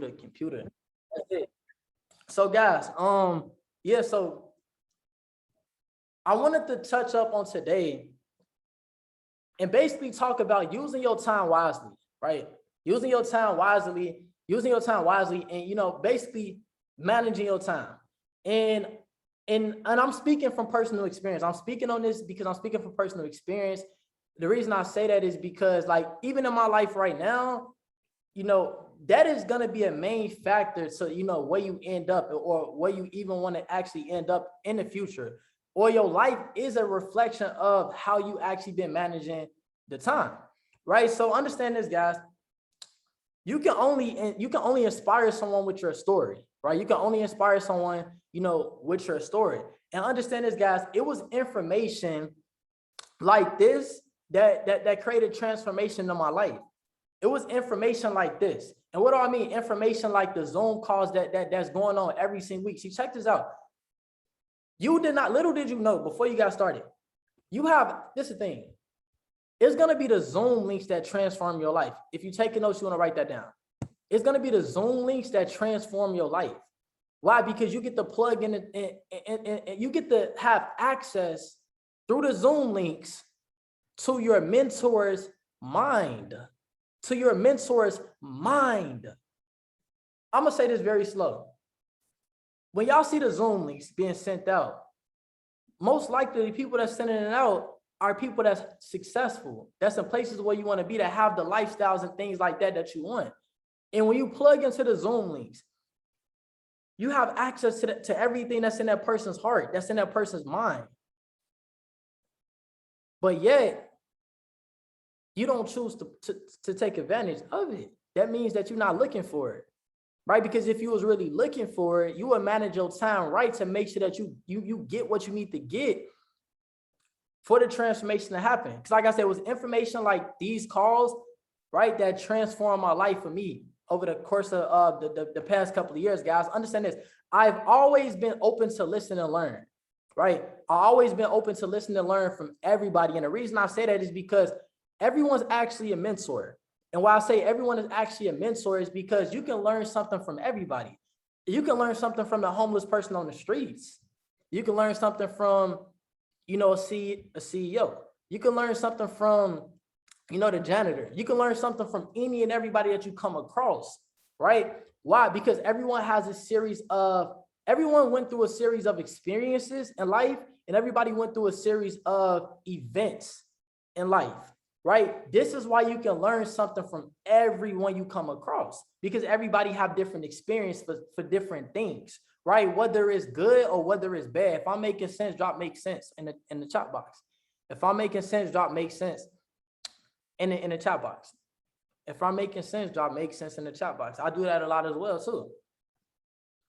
the computer. That's it. So guys, yeah, so I wanted to touch up on today and basically talk about using your time wisely, right? Using your time wisely, and basically managing your time. And and I'm speaking from personal experience. I'm speaking on this because I'm speaking from personal experience. The reason I say that is because, like, even in my life right now, that is going to be a main factor to, where you end up or where you even want to actually end up in the future. Or your life is a reflection of how you actually been managing the time, right? So understand this, guys. You can only inspire someone with your story, right? You can only inspire someone, with your story. And understand this, guys. It was information like this that created transformation in my life. It was information like this. And what do I mean? Information like the Zoom calls that's going on every single week. See, check this out. Little did you know before you got started, this is the thing. It's going to be the Zoom links that transform your life. If you're taking notes, you want to write that down. It's going to be the Zoom links that transform your life. Why? Because you get to plug in and you get to have access through the Zoom links to your mentor's mind. To your mentor's mind. I'm going to say this very slow. When y'all see the Zoom links being sent out, most likely the people that's sending it out are people that's successful, that's in places where you want to be, that have the lifestyles and things like that you want. And when you plug into the Zoom links, you have access to everything that's in that person's heart, that's in that person's mind. But yet, you don't choose to take advantage of it. That means that you're not looking for it, right? Because if you was really looking for it, you would manage your time right to make sure that you get what you need to get for the transformation to happen. Because like I said, it was information like these calls, right, that transformed my life for me over the course of the past couple of years, guys. Understand this. I've always been open to listen and learn, right? I've always been open to listen and learn from everybody. And the reason I say that is because everyone's actually a mentor. And why I say everyone is actually a mentor is because you can learn something from everybody. You can learn something from the homeless person on the streets. You can learn something from, a CEO. You can learn something from, the janitor. You can learn something from any and everybody that you come across, right? Why? Because everyone went through a series of experiences in life, and everybody went through a series of events in life, right? This is why you can learn something from everyone you come across, because everybody have different experience for different things, right? Whether it's good or whether it's bad. If I'm making sense, drop make sense in the chat box. If I'm making sense, drop make sense in the chat box. If I'm making sense, drop make sense in the chat box. I do that a lot as well too,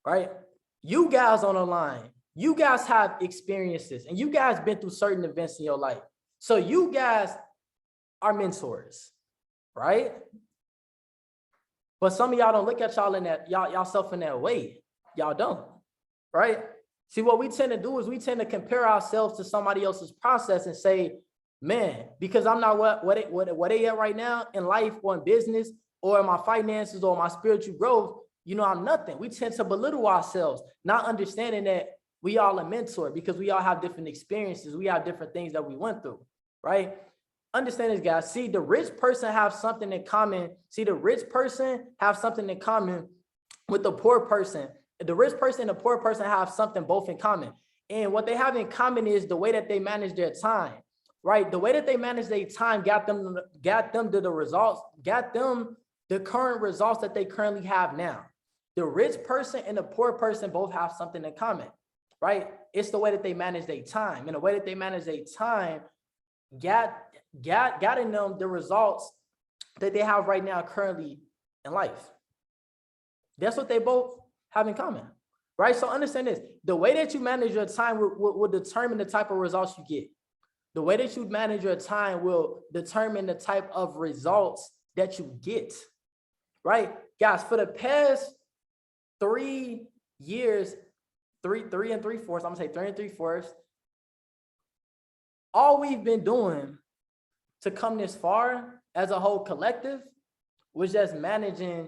right? You guys on the line, you guys have experiences and you guys been through certain events in your life. So you guys are mentors, right? But some of y'all don't look at y'all in that, y'all self in that way. Y'all don't, right? See, what we tend to do is we tend to compare ourselves to somebody else's process and say, man, because I'm not what they at right now in life or in business or in my finances or my spiritual growth, I'm nothing. We tend to belittle ourselves, not understanding that we all a mentor because we all have different experiences. We have different things that we went through, right? Understand this, guys. See, the rich person have something in common. See, the rich person have something in common with the poor person. The rich person and the poor person have something both in common. And what they have in common is the way that they manage their time, right? The way that they manage their time got them to the results, got them the current results that they currently have now. The rich person and the poor person both have something in common, right? It's the way that they manage their time. And the way that they manage their time got in them the results that they have right now currently in life. That's what they both have in common, right? So understand this. The way that you manage your time will determine the type of results you get. The way that you manage your time will determine the type of results that you get, right? Guys, for the past 3 years, three and three-fourths, I'm gonna say 3 and three-fourths, all we've been doing to come this far as a whole collective was just managing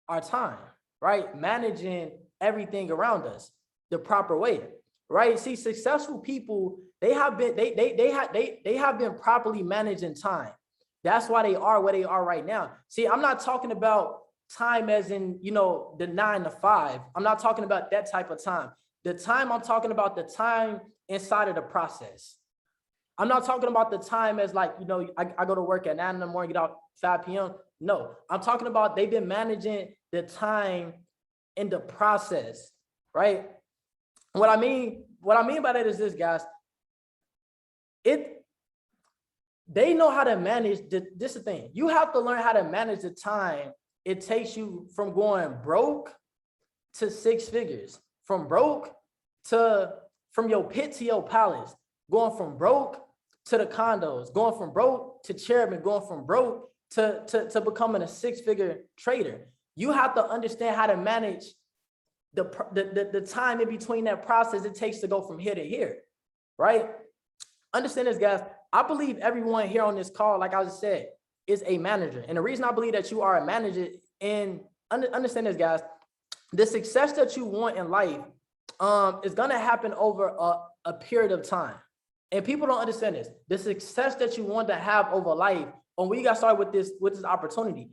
our time, right? Managing everything around us the proper way, right? See, successful people, they have been properly managing time. That's why they are where they are right now. See, I'm not talking about time as in, the 9 to 5. I'm not talking about that type of time. The time I'm talking about, the time inside of the process. I'm not talking about the time as like, I go to work at 9 in the morning, get out 5 p.m. No, I'm talking about they've been managing the time in the process, right? What I mean by that is this, guys. They know how to manage this is the thing. You have to learn how to manage the time it takes you from going broke to 6 figures, from your pit to your palace, going from broke to the condos, going from broke to chairman, going from broke to becoming a 6-figure trader. You have to understand how to manage the time in between that process it takes to go from here to here, right? Understand this, guys. I believe everyone here on this call, like I just said, is a manager. And the reason I believe that you are a manager, and understand this, guys, the success that you want in life is going to happen over a period of time. And people don't understand this. The success that you want to have over life, when we got started with this opportunity,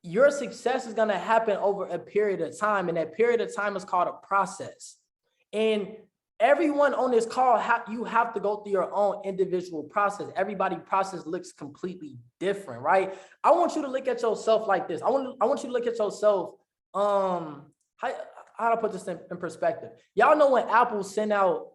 your success is going to happen over a period of time. And that period of time is called a process. And everyone on this call, you have to go through your own individual process. Everybody's process looks completely different, right? I want you to look at yourself like this. I want you to look at yourself. How do I put this in perspective? Y'all know when Apple send out,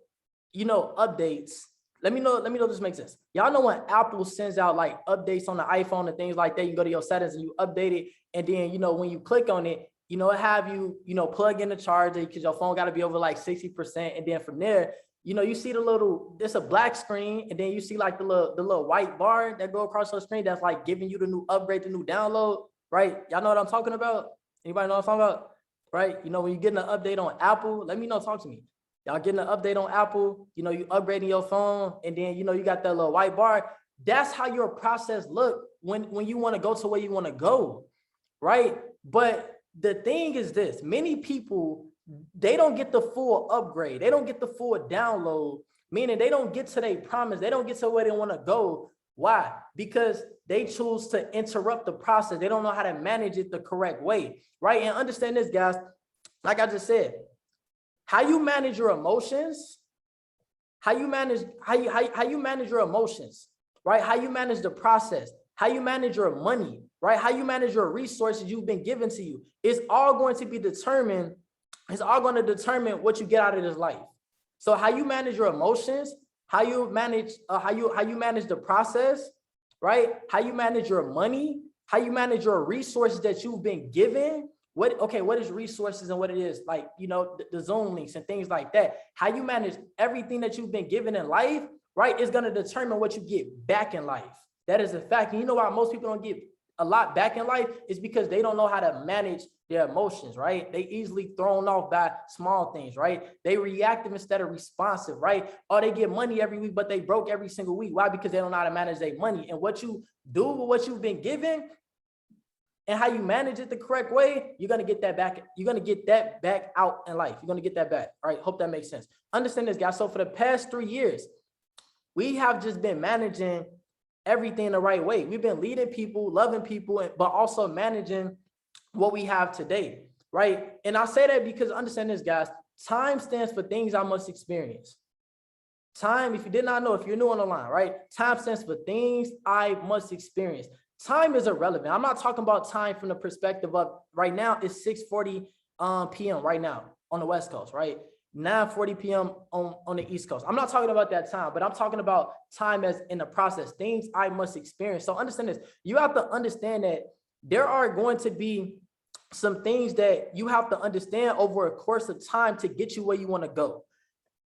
updates. Let me know if this makes sense. Y'all know when Apple sends out like updates on the iPhone and things like that, you go to your settings and you update it. And then, when you click on it, it have you, plug in the charger because your phone got to be over like 60%. And then from there, you see it's a black screen. And then you see like the little white bar that go across your screen. That's like giving you the new upgrade, the new download, right? Y'all know what I'm talking about? Anybody know what I'm talking about? Right? When you're getting an update on Apple, let me know, talk to me. Y'all getting an update on Apple, you upgrading your phone, and then, you got that little white bar. That's how your process look when you want to go to where you want to go, right? But the thing is this, many people, they don't get the full upgrade. They don't get the full download, meaning they don't get to their promise. They don't get to where they want to go. Why? Because they choose to interrupt the process. They don't know how to manage it the correct way, right? And understand this, guys, like I just said, how you manage your emotions, how you manage your emotions, right? How you manage the process, how you manage your money, right? How you manage your resources you've been given to you. It's all going to determine what you get out of this life. So how you manage your emotions, how you manage the process, right? How you manage your money, how you manage your resources that you've been given. What is resources and what it is, like, the Zoom links and things like that. How you manage everything that you've been given in life, right, is going to determine what you get back in life. That is a fact. And you know why most people don't get a lot back in life is because they don't know how to manage their emotions, right? They easily thrown off by small things, right? They reactive instead of responsive, right? Or they get money every week, but they broke every single week. Why? Because they don't know how to manage their money. And what you do with what you've been given and how you manage it the correct way, you're going to get that back. You're going to get that back out in life. You're going to get that back. All right. Hope that makes sense. Understand this, guys. So for the past 3 years, we have just been managing everything the right way. We've been leading people, loving people, but also managing what we have today. Right. And I say that because understand this, guys, time stands for things I must experience. Time, if you did not know, if you're new on the line, right? Time stands for things I must experience. Time is irrelevant. I'm not talking about time from the perspective of right now it's 6:40 p.m. right now on the West Coast, right? 9:40 p.m. on the East Coast. I'm not talking about that time, but I'm talking about time as in the process, things I must experience. So understand this. You have to understand that there are going to be some things that you have to understand over a course of time to get you where you want to go.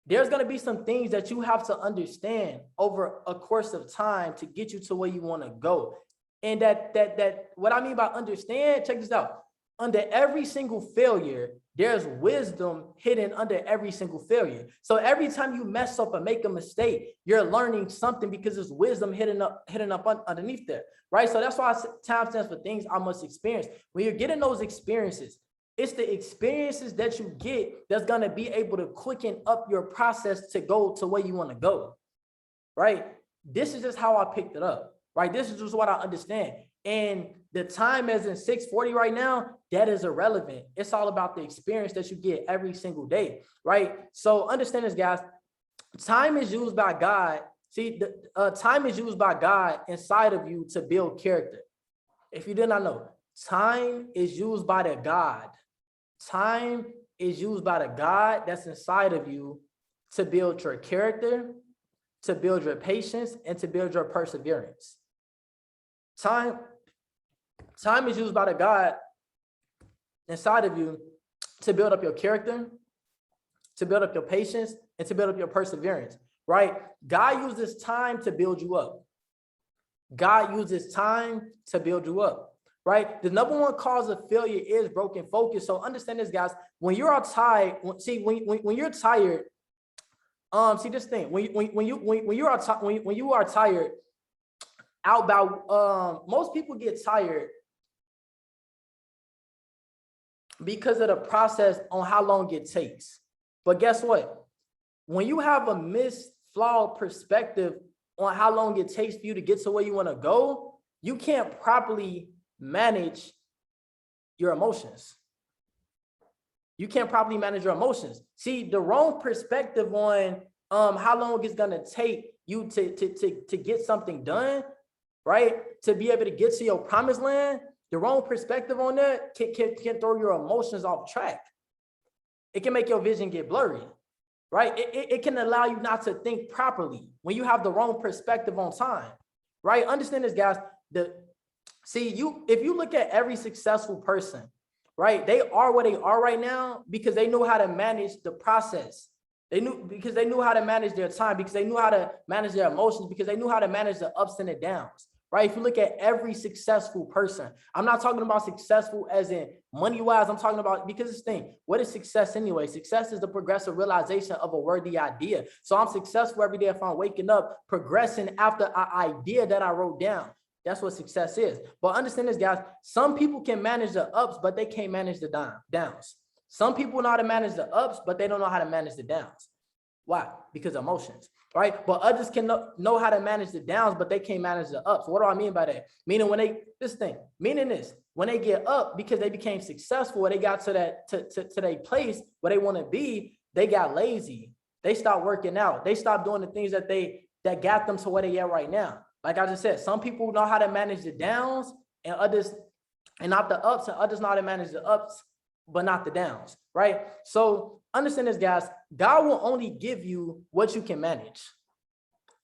There's going to be some things that you have to understand over a course of time to get you to where you want to go. And that what I mean by understand, check this out. under every single failure, there's wisdom hidden under every single failure. So every time you mess up and make a mistake, you're learning something because there's wisdom hidden up underneath there, right? So that's why time stands for things I must experience. When you're getting those experiences, it's the experiences that you get that's gonna be able to quicken up your process to go to where you wanna go, right? This is just how I picked it up, right? This is just what I understand. And the time as in 6:40 right now, that is irrelevant. It's all about the experience that you get every single day, right? So understand this, guys. Time is used by God. See, time is used by God inside of you to build character. If you did not know, time is used by the God. Time is used by the God that's inside of you to build your character, to build your patience, and to build your perseverance. Time is used by the God inside of you to build up your character, to build up your patience, and to build up your perseverance, right? God uses time to build you up. God uses time to build you up, right? The number one cause of failure is broken focus. So understand this, guys. When you're tired, when you're tired, see this thing. When you are tired, most people get tired because of the process on how long it takes. But guess what? When you have a flawed perspective on how long it takes for you to get to where you want to go, you can't properly manage your emotions. You can't properly manage your emotions. See, the wrong perspective on how long it's gonna take you to get something done, right? To be able to get to your promised land, the wrong perspective on that can throw your emotions off track. It can make your vision get blurry, right? It can allow you not to think properly when you have the wrong perspective on time, right? Understand this, guys. If you look at every successful person, right? They are where they are right now because they knew how to manage the process. They knew how to manage their time, because they knew how to manage their emotions, because they knew how to manage the ups and the downs, right? If you look at every successful person, I'm not talking about successful as in money-wise. I'm talking about, because this thing, what is success anyway? Success is the progressive realization of a worthy idea. So I'm successful every day if I'm waking up, progressing after an idea that I wrote down. That's what success is. But understand this, guys. Some people can manage the ups, but they can't manage the downs. Some people know how to manage the ups, but they don't know how to manage the downs. Why? Because of emotions, right? But others can know how to manage the downs, but they can't manage the ups. What do I mean by that? Meaning when they get up because they became successful, or they got to their place where they want to be, they got lazy. They stopped working out. They stopped doing the things that got them to where they at right now. Like I just said, some people know how to manage the downs and others, and not the ups, and others know how to manage the ups, but not the downs, right? So understand this, guys. God will only give you what you can manage.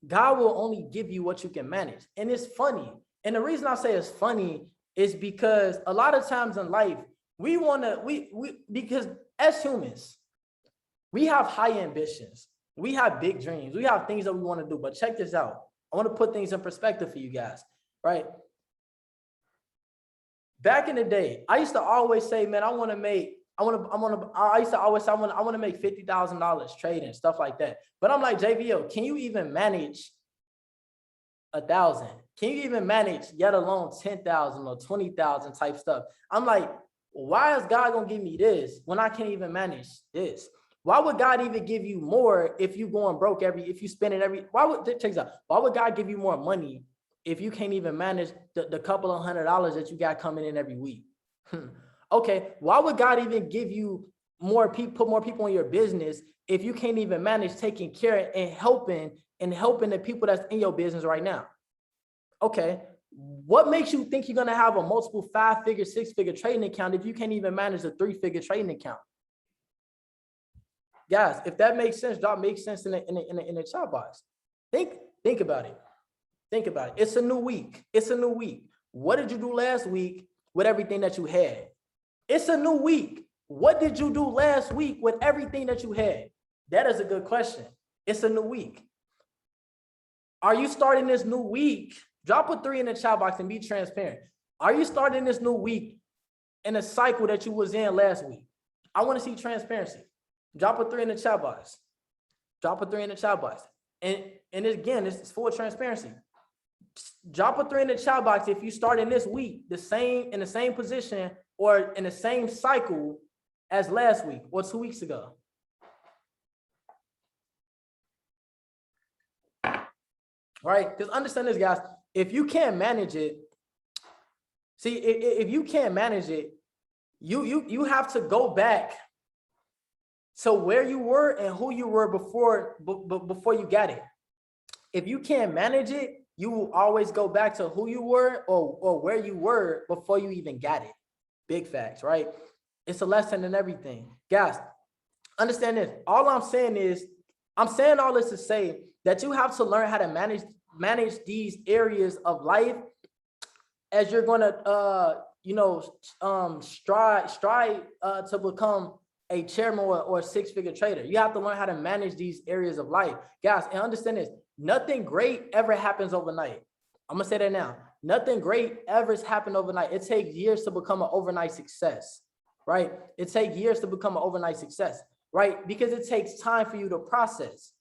God will only give you what you can manage. And it's funny. And the reason I say it's funny is because a lot of times in life, because as humans, we have high ambitions. We have big dreams. We have things that we want to do. But check this out. I want to put things in perspective for you guys, right? Back in the day, I used to always say, man, I want to make $50,000 trading, stuff like that. But I'm like, JVO, can you even manage 1,000? Can you even manage, yet alone 10,000 or 20,000 type stuff? I'm like, why is God gonna give me this when I can't even manage this? Why would God even give you more if you going broke if you spend it why would God give you more money if you can't even manage the couple of $100 that you got coming in every week? Okay, why would God even give you put more people in your business if you can't even manage taking care and helping the people that's in your business right now? Okay, what makes you think you're gonna have a multiple 5-figure, 6-figure trading account if you can't even manage a 3-figure trading account? Guys, if that makes sense, that makes sense in the chat box. Think about it. Think about it. It's a new week. It's a new week. What did you do last week with everything that you had? It's a new week. What did you do last week with everything that you had? That is a good question. It's a new week. Are you starting this new week? Drop a 3 in the chat box and be transparent. Are you starting this new week in a cycle that you was in last week? I want to see transparency. Drop a 3 in the chat box. Drop a 3 in the chat box. And again, this is full transparency. Drop a 3 in the chat box if you start in this week in the same position or in the same cycle as last week or 2 weeks ago. Right? Because understand this, guys. If you can't manage it, see, if you can't manage it, you have to go back to where you were and who you were before you got it. If you can't manage it, you will always go back to who you were or where you were before you even got it. Big facts, right? It's a lesson in everything. Guys, understand this. All I'm saying is, I'm saying all this to say that you have to learn how to manage these areas of life as you're going to, strive to become a chairman or a 6-figure trader. You have to learn how to manage these areas of life. Guys, and understand this, nothing great ever happens overnight. I'm gonna say that now. Nothing great ever has happened overnight. It takes years to become an overnight success, right? It takes years to become an overnight success, right? Because it takes time for you to process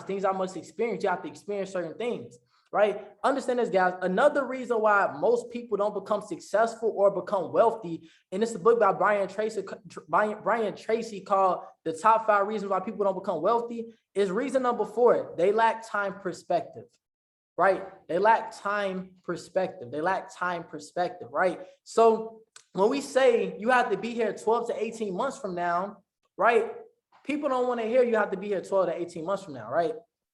things I must experience. You have to experience certain things, right? Understand this, guys. Another reason why most people don't become successful or become wealthy, and it's a book by Brian Tracy called The Top 5 Reasons Why People Don't Become Wealthy, is reason number 4. They lack time perspective, right? They lack time perspective. Right? So when we say you have to be here 12 to 18 months from now, right? People don't want to hear you have to be here 12 to 18 months from now, right?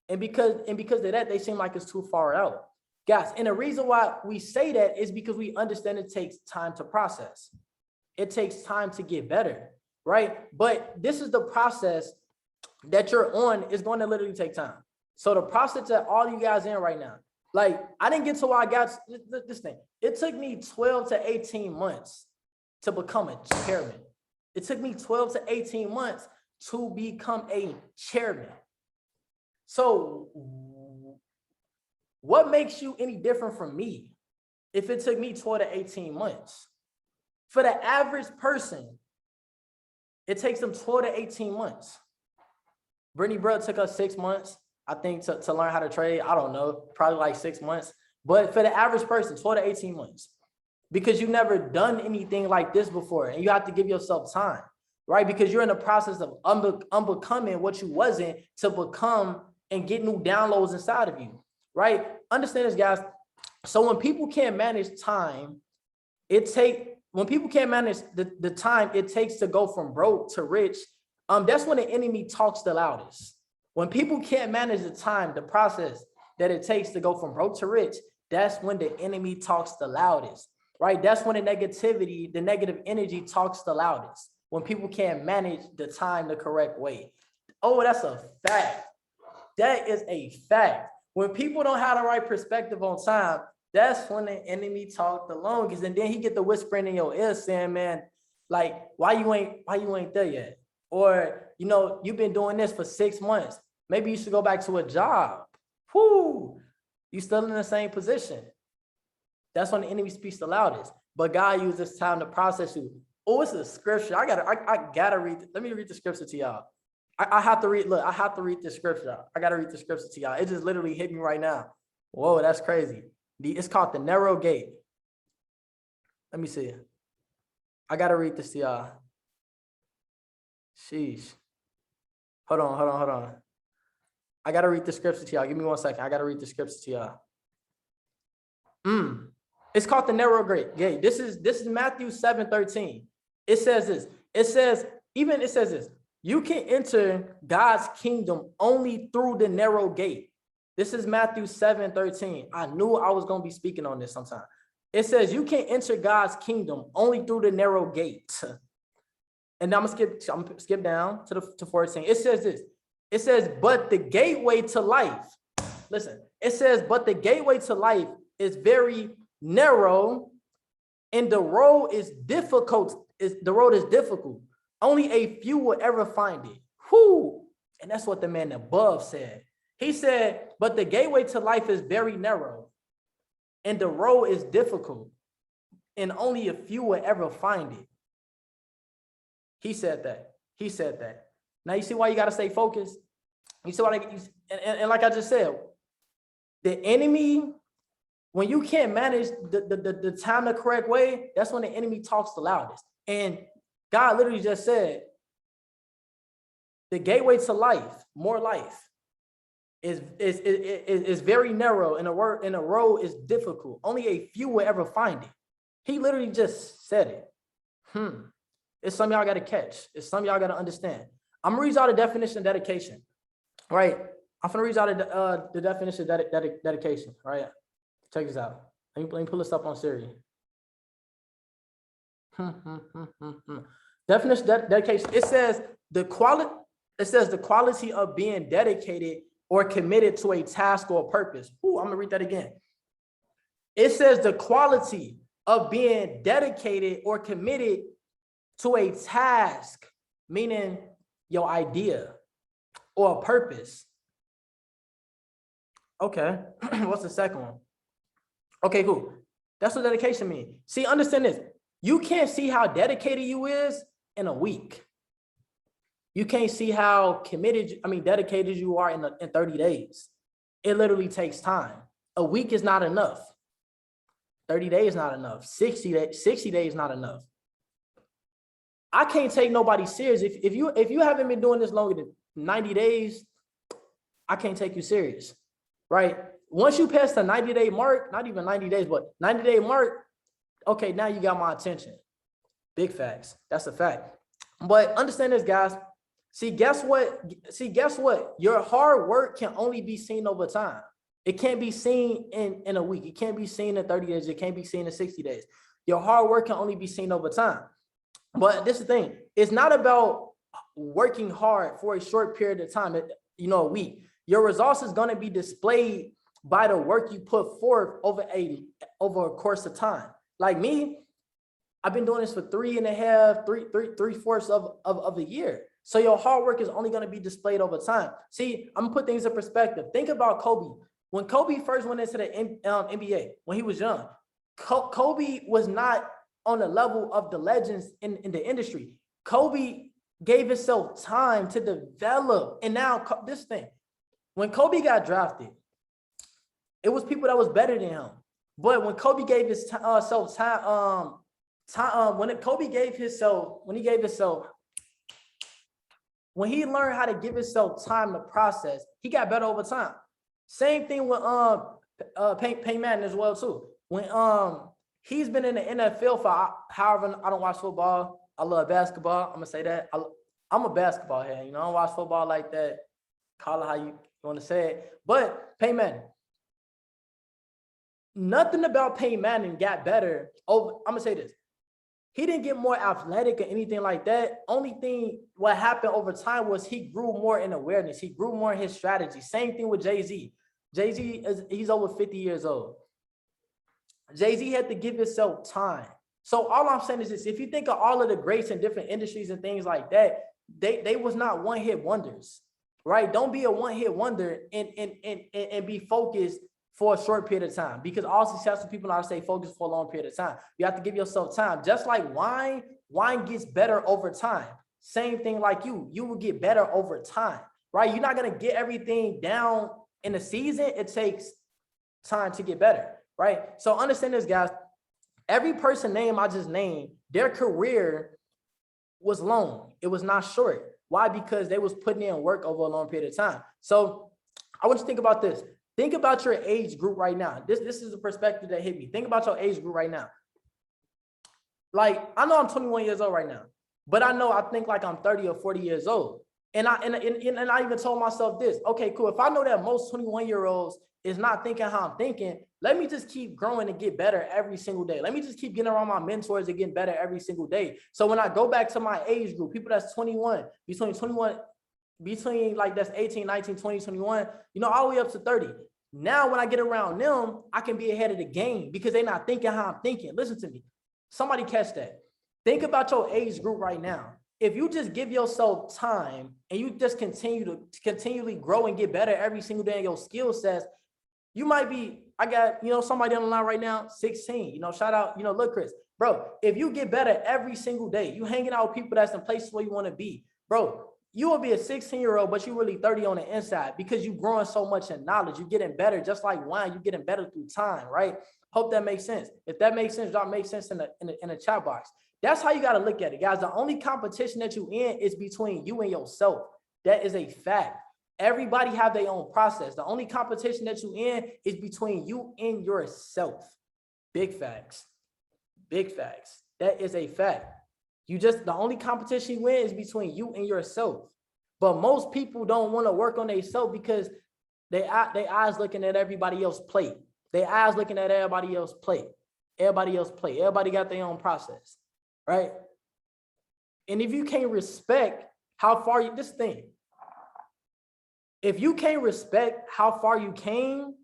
And because of that, they seem like it's too far out. Guys, and the reason why we say that is because we understand it takes time to process. It takes time to get better, right? But this is the process that you're on is going to literally take time. So the process that all you guys in right now, like I didn't get to where I got this thing. It took me 12 to 18 months to become a chairman. It took me 12 to 18 months to become a chairman. So what makes you any different from me if it took me 12 to 18 months? For the average person, it takes them 12 to 18 months. Brittany Bro took us 6 months, I think, to learn how to trade. I don't know, probably like 6 months. But for the average person, 12 to 18 months. Because you've never done anything like this before, and you have to give yourself time, right? Because you're in the process of unbecoming what you wasn't to become and get new downloads inside of you, right? Understand this, guys. So when people can't manage time, when people can't manage the time it takes to go from broke to rich, that's when the enemy talks the loudest. When people can't manage the time, the process that it takes to go from broke to rich, that's when the enemy talks the loudest, right? That's when the negative energy talks the loudest. When people can't manage the time the correct way. Oh, that's a fact. That is a fact. When people don't have the right perspective on time, that's when the enemy talk the longest. And then he get the whispering in your ear saying, man, like, why you ain't there yet? Or, you've been doing this for 6 months. Maybe you should go back to a job. Whoo, you still in the same position. That's when the enemy speaks the loudest. But God uses time to process you. Oh, it's a scripture. I gotta read. Let me read the scripture to y'all. I have to read. Look, I have to read the scripture. I gotta read the scripture to y'all. It just literally hit me right now. Whoa, that's crazy. It's called the narrow gate. Let me see. I gotta read this to y'all. Sheesh. Hold on. I gotta read the scripture to y'all. Give me 1 second. I gotta read the scripture to y'all. It's called the narrow gate. This is Matthew 7:13. It says this. It says this. You can enter God's kingdom only through the narrow gate. This is Matthew 7:13. I knew I was going to be speaking on this sometime. It says you can enter God's kingdom only through the narrow gate. And I'm gonna skip down to 14. It says this. It says, but the gateway to life. Listen, it says, but the gateway to life is very narrow, and the road is difficult. The road is difficult. Only a few will ever find it. Whoo! And that's what the man above said. He said, but the gateway to life is very narrow, and the road is difficult. and only a few will ever find it. He said that. He said that. Now you see why you got to stay focused? You see why, and like I just said, the enemy, when you can't manage the time the correct way, that's when the enemy talks the loudest. And God literally just said, the gateway to life, more life, is very narrow, and the road is difficult. Only a few will ever find it. He literally just said it. It's something y'all got to catch. It's something y'all got to understand. I'm gonna read y'all the definition of dedication, right? I'm gonna read y'all the definition of dedication, right? Check this out. Let me pull this up on Siri. Definition of dedication. It says the quality of being dedicated or committed to a task or purpose. Ooh, I'm gonna read that again. It says the quality of being dedicated or committed to a task, meaning your idea or a purpose. Okay, what's the second one? Okay, cool. That's what dedication means. See, understand this. You can't see how dedicated you is in a week. You can't see how dedicated you are in 30 days. It literally takes time. A week is not enough. 30 days not enough. 60 days not enough. I can't take nobody serious. If you haven't been doing this longer than 90 days, I can't take you serious, right? Once you pass the 90-day mark, not even 90 days, but 90-day mark, okay, now you got my attention. Big facts. That's a fact. But understand this, guys. See, guess what? Your hard work can only be seen over time. It can't be seen in a week. It can't be seen in 30 days. It can't be seen in 60 days. Your hard work can only be seen over time. But this is the thing. It's not about working hard for a short period of time, a week. Your results is going to be displayed by the work you put forth over a course of time. Like me, I've been doing this for 3.5, 3/4 of a year. So your hard work is only going to be displayed over time. See, I'm gonna put things in perspective. Think about Kobe. When Kobe first went into the NBA, when he was young, Kobe was not on the level of the legends in the industry. Kobe gave himself time to develop. And now this thing, when Kobe got drafted, it was people that was better than him. But when Kobe gave his self time, when he learned how to give himself time to process, he got better over time. Same thing with Peyton Manning as well too. When he's been in the NFL for however, I don't watch football. I love basketball. I'm gonna say that. I'm a basketball head. I don't watch football like that. Call it how you want to say it. But Peyton Manning, nothing about Peyton Manning got better. I'm gonna say this. He didn't get more athletic or anything like that. Only thing what happened over time was he grew more in awareness. He grew more in his strategy. Same thing with Jay-Z. Jay-Z, he's over 50 years old. Jay-Z had to give himself time. So all I'm saying is this: if you think of all of the greats in different industries and things like that, they was not one-hit wonders, right? Don't be a one-hit wonder and be focused for a short period of time, because all successful people know how to stay focused for a long period of time. You have to give yourself time. Just like wine gets better over time. Same thing like you will get better over time, right? You're not gonna get everything down in a season. It takes time to get better, right? So understand this, guys. Every person name I just named, their career was long. It was not short. Why? Because they was putting in work over a long period of time. So I want you to think about this. Think about your age group right now. This is the perspective that hit me. Think about your age group right now. Like, I know I'm 21 years old right now, but I think like I'm 30 or 40 years old. And I even told myself this: okay, cool. If I know that most 21-year-olds is not thinking how I'm thinking, let me just keep growing and get better every single day. Let me just keep getting around my mentors and getting better every single day. So when I go back to my age group, people that's 21, between like that's 18, 19, 20, 21, all the way up to 30. Now, when I get around them, I can be ahead of the game because they're not thinking how I'm thinking. Listen to me. Somebody catch that. Think about your age group right now. If you just give yourself time and you just continually grow and get better every single day in your skill sets, you might be, I got, somebody on the line right now, 16, shout out, look, Chris, Bro, if you get better every single day, you hanging out with people that's in places where you want to be, bro, you will be a 16-year-old, but you really 30 on the inside because you growing so much in knowledge. You getting better, just like wine, you getting better through time, right? Hope that makes sense. If that makes sense, drop makes sense in the chat box. That's how you got to look at it, guys. The only competition that you in is between you and yourself. That is a fact. Everybody have their own process. The only competition that you in is between you and yourself. Big facts. Big facts. That is a fact. The only competition you win is between you and yourself. But most people don't want to work on themselves because they eyes looking at everybody else's plate. They eyes looking at everybody else's plate. Everybody else plate. Everybody got their own process, right? And if you can't respect how far you, this thing, if you can't respect how far you came,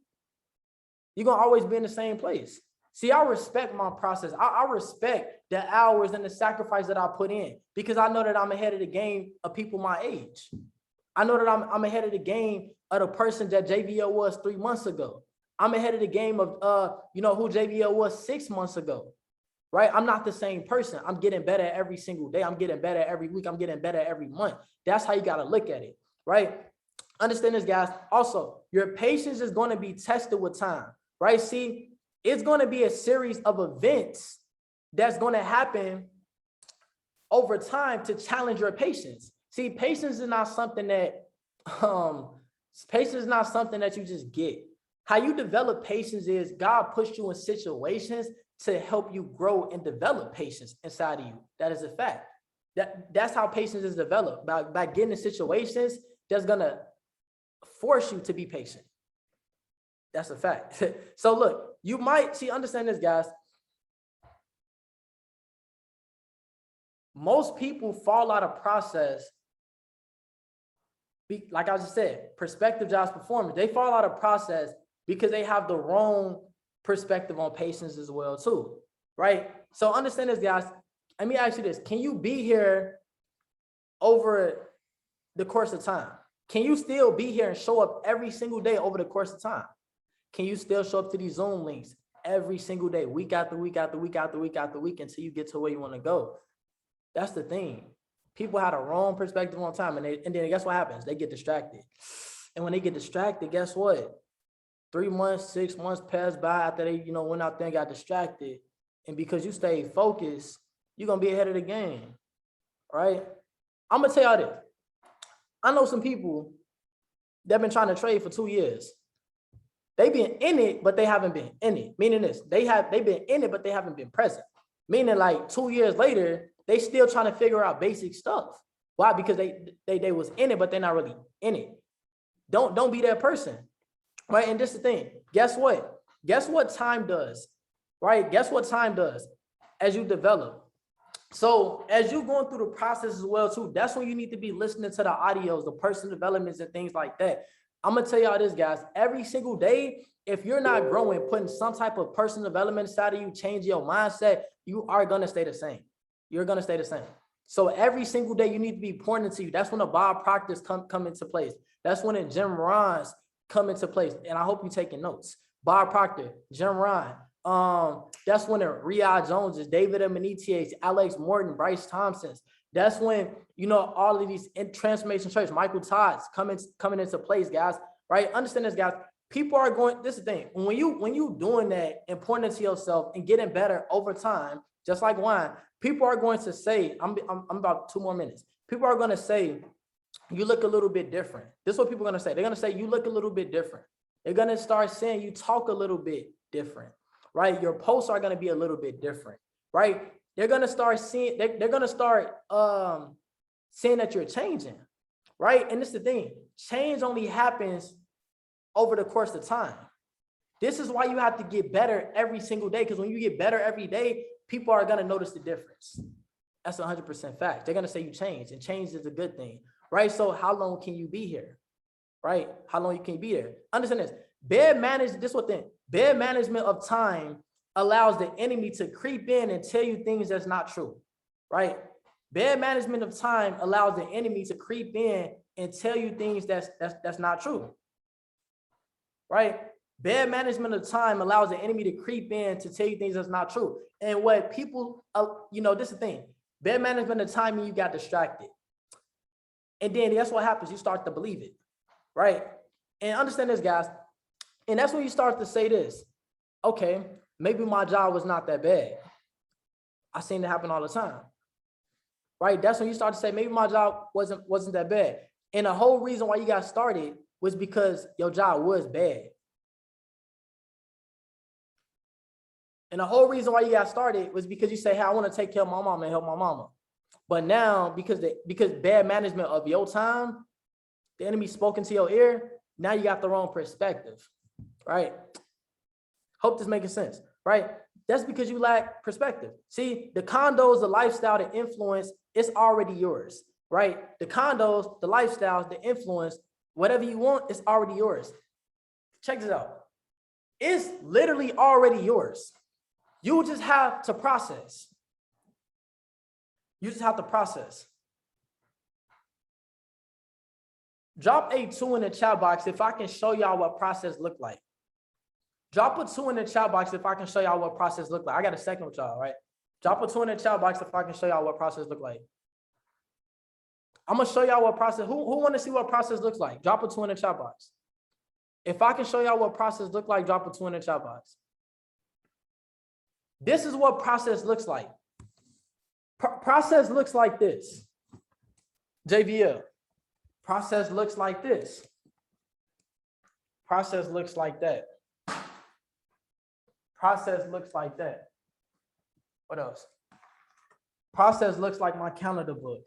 you're going to always be in the same place. See, I respect my process. I respect the hours and the sacrifice that I put in because I know that I'm ahead of the game of people my age. I know that I'm ahead of the game of the person that JVL was 3 months ago. I'm ahead of the game of, who JVL was 6 months ago, right? I'm not the same person. I'm getting better every single day. I'm getting better every week. I'm getting better every month. That's how you got to look at it, right? Understand this, guys. Also, your patience is going to be tested with time, right? See, it's going to be a series of events that's going to happen over time to challenge your patience. See, patience is not something that you just get. How you develop patience is God puts you in situations to help you grow and develop patience inside of you. That is a fact. That's how patience is developed, by getting in situations that's going to force you to be patient. That's a fact. So look, you might understand this, guys. Most people fall out of process. Like I just said, perspective drives performance. They fall out of process because they have the wrong perspective on patience as well, too, right? So understand this, guys. Let me ask you this. Can you be here over the course of time? Can you still be here and show up every single day over the course of time? Can you still show up to these Zoom links every single day, week after week after week after week after week until you get to where you want to go? That's the thing. People have a wrong perspective on time, and then guess what happens? They get distracted. And when they get distracted, guess what? 3 months, 6 months pass by after they, went out there and got distracted. And because you stay focused, you're going to be ahead of the game, right? I'm going to tell y'all this. I know some people that have been trying to trade for 2 years. They've been in it, but they haven't been in it. Meaning this, they've been in it, but they haven't been present. Meaning like 2 years later, they still trying to figure out basic stuff. Why? Because they was in it, but they're not really in it. Don't be that person, right? And this is the thing. Guess what? Guess what time does, right? Guess what time does as you develop. So as you're going through the process as well too, that's when you need to be listening to the audios, the personal developments and things like that. I'm going to tell y'all this, guys. Every single day, if you're not growing, putting some type of personal development inside of you, change your mindset, you are going to stay the same. You're going to stay the same. So every single day you need to be pouring into you. That's when the Bob Proctors come into place. That's when the Jim Rohns come into place. And I hope you're taking notes. Bob Proctor, Jim Rohn. That's when the Riyad Joneses, David Amenitiers, Alex Morton, Bryce Thompsons. That's when, all of these transformation church, Michael Todd's coming into place, guys, right? Understand this, guys. People are going, this is the thing. When you doing that and pouring into yourself and getting better over time, just like wine, people are going to say, I'm about 2 more minutes. People are going to say, you look a little bit different. This is what people are going to say. They're going to say, you look a little bit different. They're going to start saying you talk a little bit different, right? Your posts are going to be a little bit different, right? They're going to start seeing, they're going to start saying that you're changing, right? And this is the thing. Change only happens over the course of time. This is why you have to get better every single day, because when you get better every day, people are going to notice the difference. That's 100% fact. They're going to say you change, and change is a good thing, right? So how long can you be here, right? How long can you be there? Understand this. Bad management of time allows the enemy to creep in and tell you things that's not true, right? Bad management of time allows the enemy to creep in and tell you things that's not true, right? Bad management of time allows the enemy to creep in to tell you things that's not true. And what people, this is the thing. Bad management of time, you got distracted. And then that's what happens. You start to believe it, right? And understand this, guys. And that's when you start to say this. Okay, maybe my job was not that bad. I seen it happen all the time, right? That's when you start to say, maybe my job wasn't that bad. And the whole reason why you got started was because your job was bad. And the whole reason why you got started was because you say, hey, I want to take care of my mama and help my mama. But now, because bad management of your time, the enemy spoke into your ear, now you got the wrong perspective, right? Hope this making sense, right? That's because you lack perspective. See, the condos, the lifestyle, the influence, it's already yours, right? The condos, the lifestyles, the influence, whatever you want, it's already yours. Check this out. It's literally already yours. You just have to process. You just have to process. Drop a 2 in the chat box if I can show y'all what process look like. Drop a 2 in the chat box if I can show y'all what process look like. I got a second with y'all, right? Drop a 2 in the chat box if I can show y'all what process look like. I'm gonna show y'all what process. Who want to see what process looks like? Drop a 2 in the chat box. If I can show y'all what process look like, drop a 2 in the chat box. This is what process looks like. Process looks like this. JVL. Process looks like this. Process looks like that. Process looks like that. What else? Process looks like my calendar book.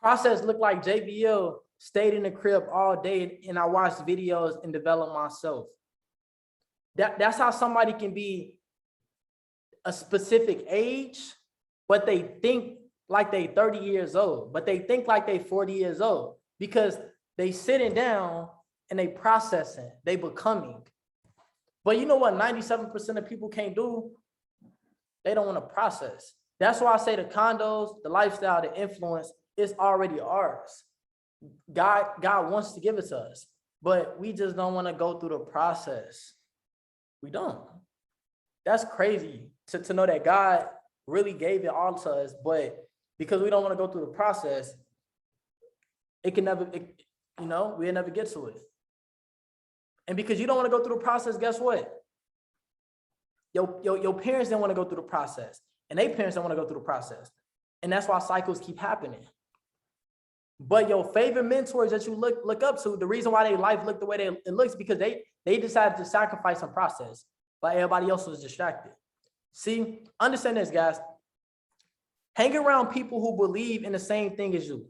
Process look like JVL stayed in the crib all day and I watched videos and developed myself. That's how somebody can be a specific age, but they think like they 30 years old, but they think like they 40 years old because they sitting down and they processing, they becoming. But you know what 97% of people can't do? They don't want to process. That's why I say the condos, the lifestyle, the influence is already ours. God wants to give it to us, but we just don't want to go through the process. We don't. That's crazy to know that God really gave it all to us, but because we don't want to go through the process, we'll never get to it. And because you don't want to go through the process, guess what? Your parents didn't want to go through the process, and their parents don't want to go through the process. And that's why cycles keep happening. But your favorite mentors that you look up to, the reason why their life look the way it looks, because they decided to sacrifice some process, but everybody else was distracted. See, understand this, guys. Hang around people who believe in the same thing as you.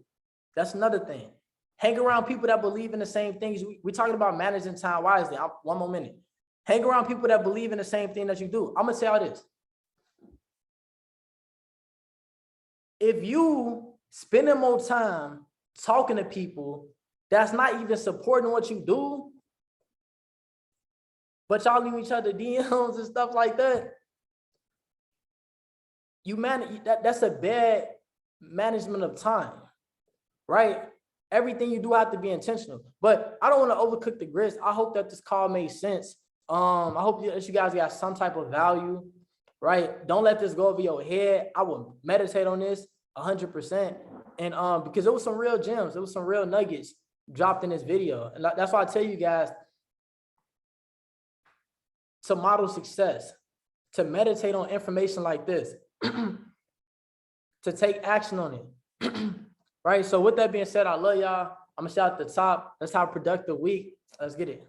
That's another thing. Hang around people that believe in the same things. We're talking about managing time wisely. One more minute. Hang around people that believe in the same thing that you do. I'm going to say all this. If you spending more time talking to people that's not even supporting what you do, but y'all leave each other DMs and stuff like that, that's a bad management of time, right? Everything you do have to be intentional. But I don't want to overcook the grits. I hope that this call made sense. I hope that you guys got some type of value, right? Don't let this go over your head. I will meditate on this 100%. And because there was some real gems, there was some real nuggets dropped in this video. And that's why I tell you guys to model success, to meditate on information like this, to take action on it. Right. So with that being said, I love y'all. I'm gonna shout at the top. Let's have a productive week. Let's get it.